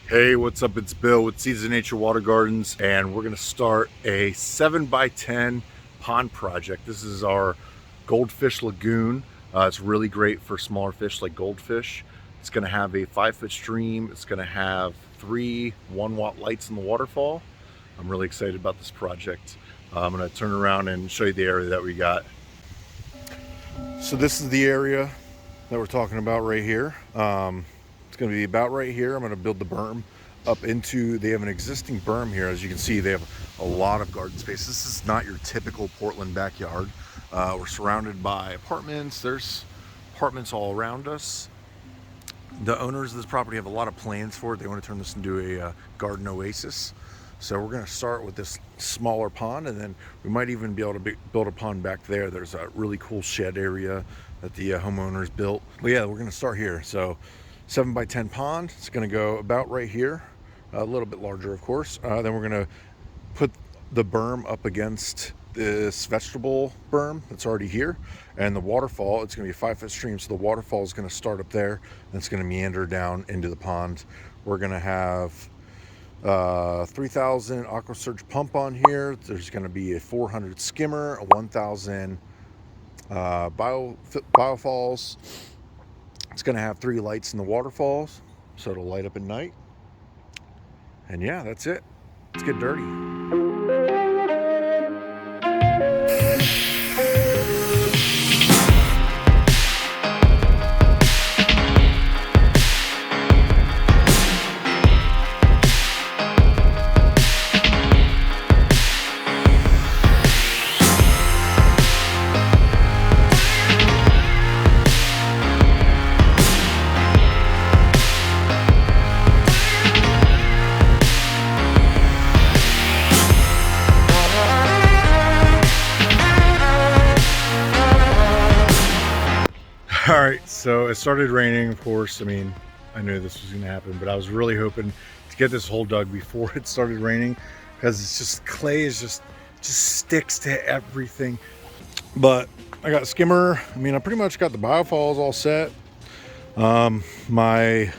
Hey, what's up? It's Bill with Seeds of Nature Water Gardens, and we're gonna start a 7x10 pond project. This is our Goldfish Lagoon. It's really great for smaller fish like goldfish. It's gonna have a 5-foot stream. It's gonna have 3 1-watt lights in the waterfall. I'm really excited about this project. I'm gonna turn around and show you the area that we got. So this is the area that we're talking about right here. It's going to be about right here. I'm going to build the berm up into, they have an existing berm here. As you can see, they have a lot of garden space. This is not your typical Portland backyard. We're surrounded by apartments. There's apartments all around us. The owners of this property have a lot of plans for it. They want to turn this into a garden oasis. So we're going to start with this smaller pond, and then we might even be able to build a pond back there. There's a really cool shed area that the homeowners built. But yeah, we're going to start here. So 7x10 pond. It's going to go about right here, a little bit larger, of course. Then we're going to put the berm up against this vegetable berm that's already here, and the waterfall. It's going to be a 5-foot stream, so the waterfall is going to start up there, and it's going to meander down into the pond. We're going to have 3,000 AquaSurge pump on here. There's going to be a 400 skimmer, a 1,000 biofalls. It's going to have 3 lights in the waterfalls, so it'll light up at night. And yeah, that's it. Let's get dirty. All right, so it started raining, of course. I mean, I knew this was gonna happen, but I was really hoping to get this hole dug before it started raining, because it's just, clay is just sticks to everything. But I got a skimmer. I mean, I pretty much got the biofalls all set. My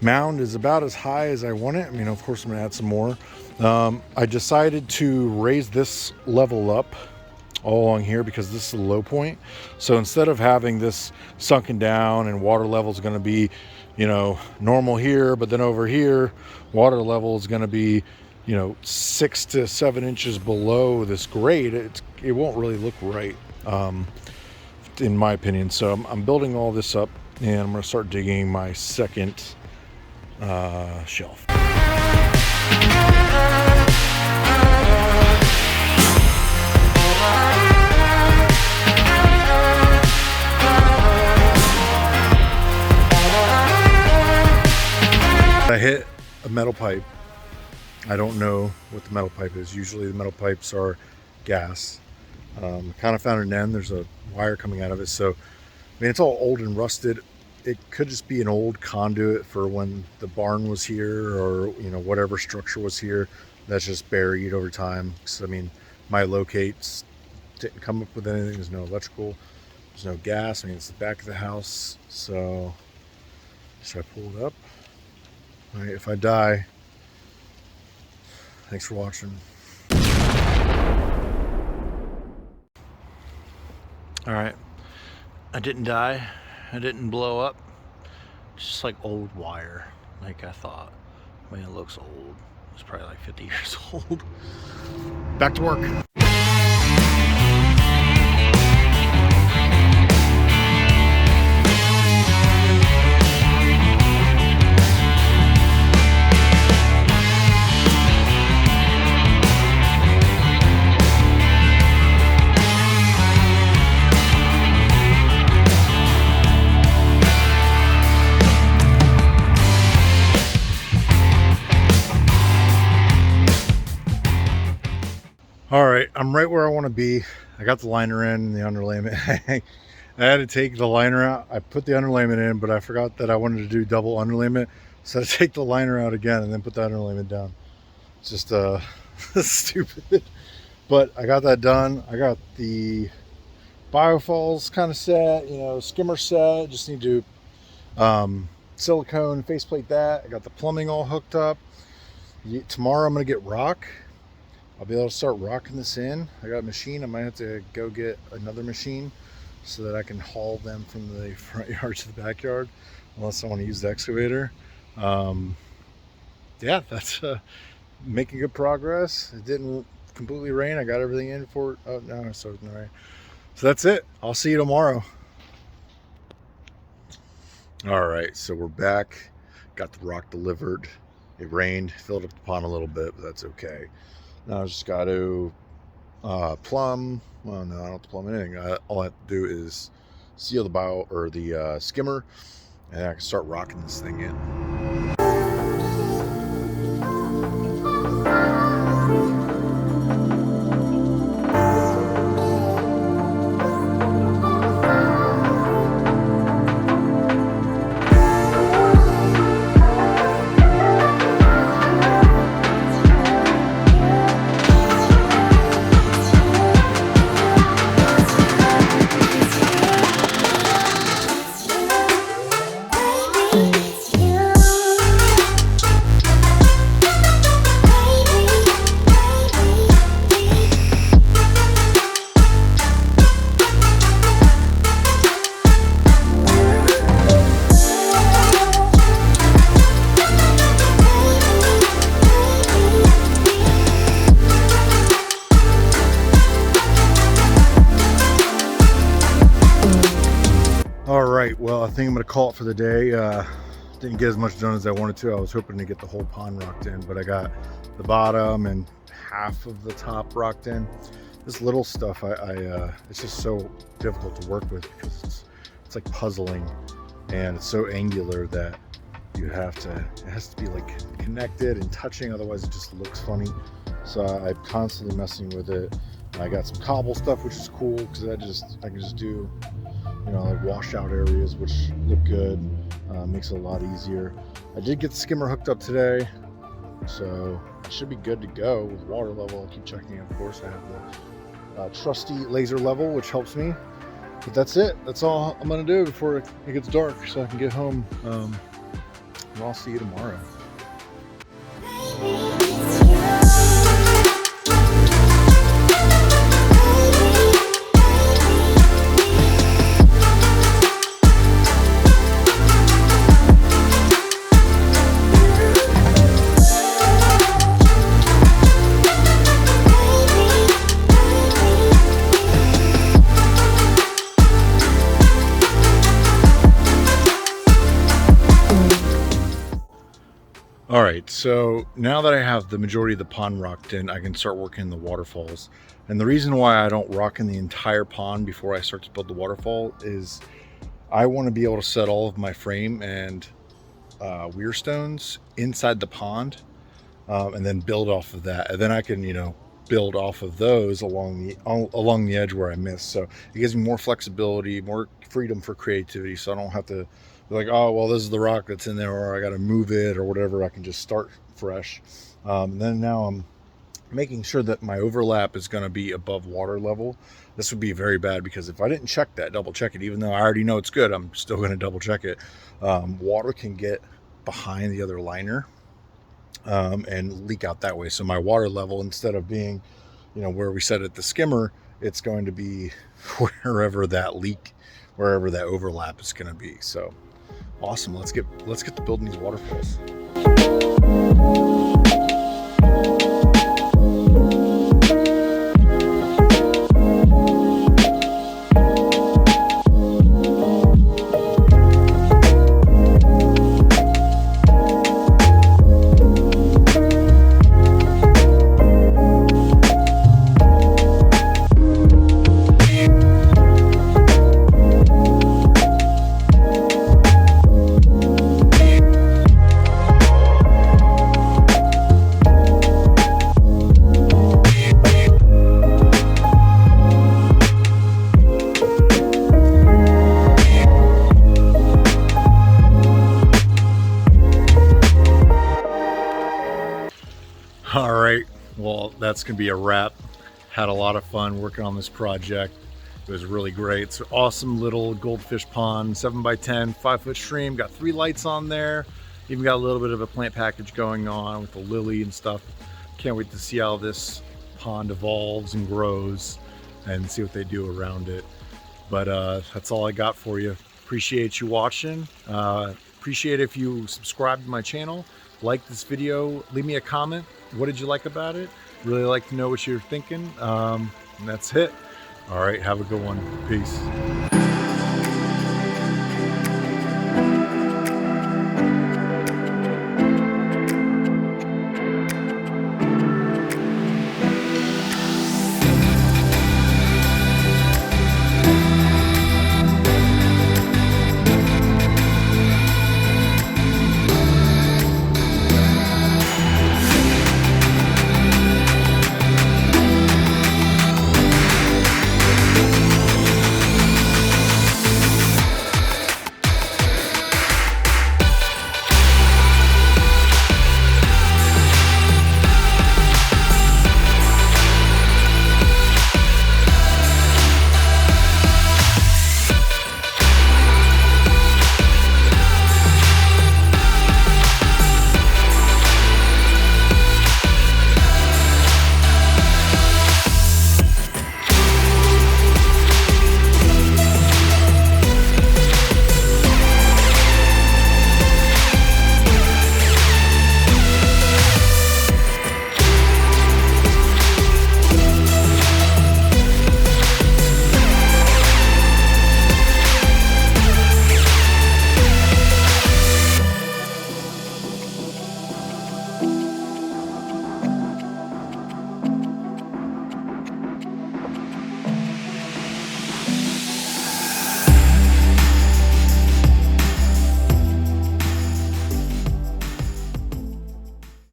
mound is about as high as I want it. I mean, of course, I'm gonna add some more. I decided to raise this level up all along here because this is the low point. So instead of having this sunken down and water level is going to be, you know, normal here, but then over here water level is going to be, you know, 6 to 7 inches below this grade, it won't really look right, in my opinion. So I'm building all this up, and I'm going to start digging my second shelf. I hit a metal pipe. I don't know what the metal pipe is. Usually the metal pipes are gas. Kind of found an end. There's a wire coming out of it. So, I mean, it's all old and rusted. It could just be an old conduit for when the barn was here, or, you know, whatever structure was here that's just buried over time. So, I mean, my locates didn't come up with anything. There's no electrical. There's no gas. I mean, it's the back of the house. So, should I pull it up? All right, if I die, thanks for watching. All right, I didn't die. I didn't blow up. It's just like old wire, like I thought. I mean, it looks old. It's probably like 50 years old. Back to work. All right, I'm right where I want to be. I got the liner in and the underlayment. I had to take the liner out. I put the underlayment in, but I forgot that I wanted to do double underlayment. So I had to take the liner out again and then put the underlayment down. It's just stupid. But I got that done. I got the biofalls kind of set, skimmer set. Just need to silicone faceplate that. I got the plumbing all hooked up. Tomorrow I'm going to get rock. I'll be able to start rocking this in. I got a machine. I might have to go get another machine so that I can haul them from the front yard to the backyard, unless I want to use the excavator. Yeah, that's making good progress. It didn't completely rain. I got everything in for it. Oh, no, it started to rain. So that's it. I'll see you tomorrow. All right, so we're back. Got the rock delivered. It rained, filled up the pond a little bit, but that's okay. Now I just got to plumb. Well, no, I don't have to plumb anything. All I have to do is seal the bow or the skimmer, and I can start rocking this thing in. All right, well, I think I'm gonna call it for the day. Didn't get as much done as I wanted to. I was hoping to get the whole pond rocked in, but I got the bottom and half of the top rocked in. This little stuff, it's just so difficult to work with because it's like puzzling, and it's so angular that it has to be like connected and touching, otherwise it just looks funny. So I'm constantly messing with it. I got some cobble stuff, which is cool because I can just do, like washout areas, which look good. Makes it a lot easier. I did get the skimmer hooked up today, so it should be good to go with water level. I keep checking it, of course. I have the trusty laser level, which helps me. But that's it. That's all I'm gonna do before it gets dark, so I can get home. And I'll see you tomorrow. All right, so now that I have the majority of the pond rocked in, I can start working the waterfalls. And the reason why I don't rock in the entire pond before I start to build the waterfall is I want to be able to set all of my frame and weir stones inside the pond, and then build off of that. And then I can, build off of those along the edge where I missed. So it gives me more flexibility, more freedom for creativity, so I don't have to be like, oh, well, this is the rock that's in there, or I got to move it or whatever. I can just start fresh. Then now I'm making sure that my overlap is going to be above water level. This would be very bad because if I didn't check that, double check it, even though I already know it's good, I'm still going to double check it. Water can get behind the other liner and leak out that way. So my water level, instead of being, where we set it the skimmer, it's going to be wherever that overlap is going to be. So awesome. Let's get to building these waterfalls. All right, well, that's gonna be a wrap. Had a lot of fun working on this project. It was really great. It's an awesome little goldfish pond, 7x10, 5-foot stream. Got 3 lights on there. Even got a little bit of a plant package going on with the lily and stuff. Can't wait to see how this pond evolves and grows and see what they do around it. But that's all I got for you. Appreciate you watching. Appreciate if you subscribe to my channel, like this video, leave me a comment. What did you like about it? Really like to know what you're thinking. And that's it. All right, have a good one. Peace.